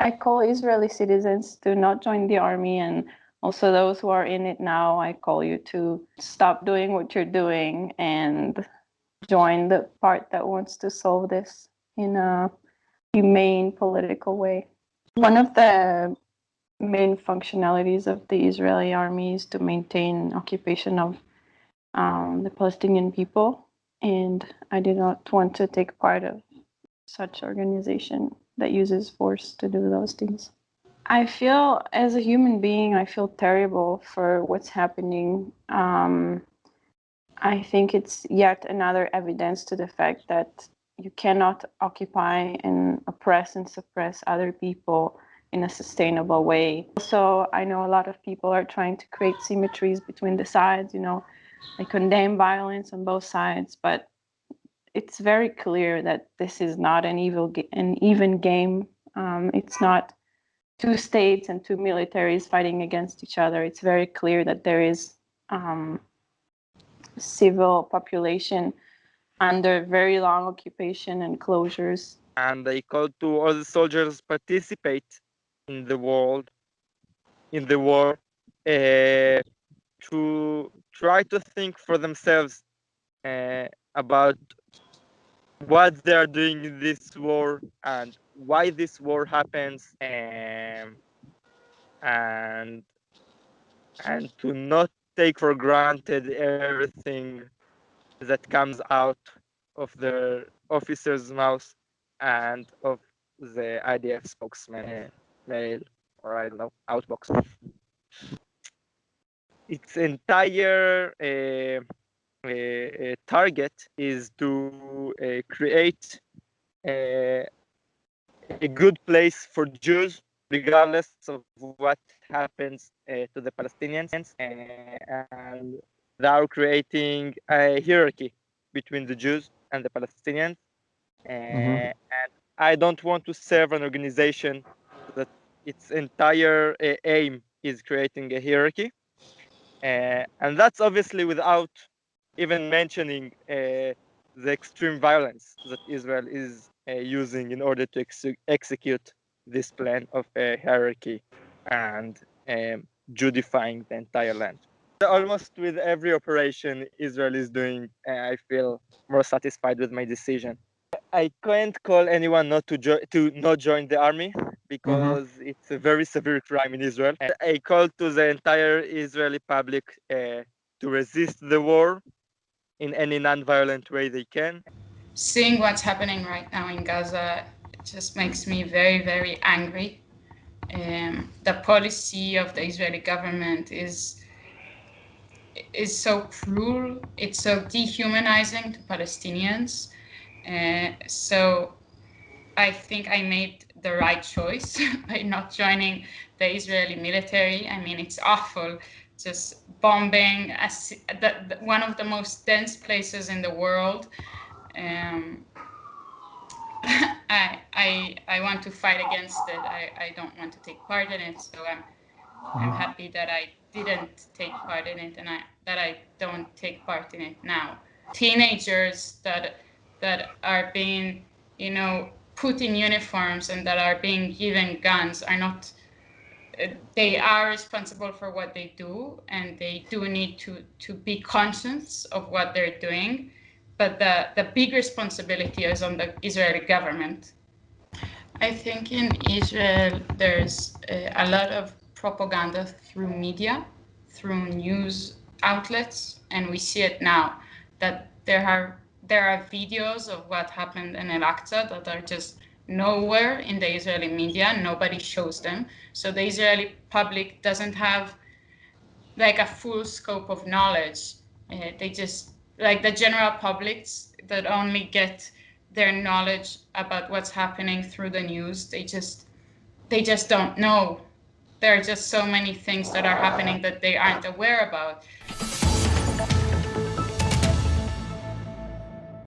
I call Israeli citizens to not join the army, and also those who are in it now, I call you to stop doing what you're doing and join the part that wants to solve this in a humane political way. One of the main functionalities of the Israeli army is to maintain occupation of the Palestinian people, and I did not want to take part of such organization that uses force to do those things. I feel, as a human being, I feel terrible for what's happening. I think it's yet another evidence to the fact that you cannot occupy and oppress and suppress other people in a sustainable way. Also, I know a lot of people are trying to create symmetries between the sides, they condemn violence on both sides, but it's very clear that this is not an even game. It's not two states and two militaries fighting against each other. It's very clear that there is civil population under very long occupation and closures. And I call to all the soldiers participate in the war, to try to think for themselves about what they are doing in this war and why this war happens, and to not take for granted everything that comes out of the officer's mouth and of the IDF spokesman mail, or I don't know, outbox. Its entire target is to create a good place for Jews, regardless of what happens to the Palestinians, and they are creating a hierarchy between the Jews and the Palestinians. And I don't want to serve an organization that its entire aim is creating a hierarchy. And that's obviously without even mentioning the extreme violence that Israel is using in order to execute this plan of a hierarchy and Judifying the entire land. Almost with every operation Israel is doing, I feel more satisfied with my decision. I can't call anyone not to not join the army, because it's a very severe crime in Israel. And I call to the entire Israeli public to resist the war in any non-violent way they can. Seeing what's happening right now in Gaza just makes me very, very angry. The policy of the Israeli government is so cruel. It's so dehumanizing to Palestinians. So I think I made the right choice by not joining the Israeli military. I mean, it's awful, just bombing one of the most dense places in the world. I want to fight against it. I don't want to take part in it. So I'm happy that I didn't take part in it, and that I don't take part in it now. Teenagers that are being, put in uniforms and that are being given guns are not. They are responsible for what they do, and they do need to be conscious of what they're doing. But the big responsibility is on the Israeli government. I think in Israel there's a lot of propaganda through media, through news outlets, and we see it now that there are videos of what happened in Al-Aqsa that are just nowhere in the Israeli media. Nobody shows them. So the Israeli public doesn't have like a full scope of knowledge. They just, like the general public that only get their knowledge about what's happening through the news, they just don't know. There are just so many things that are happening that they aren't aware about.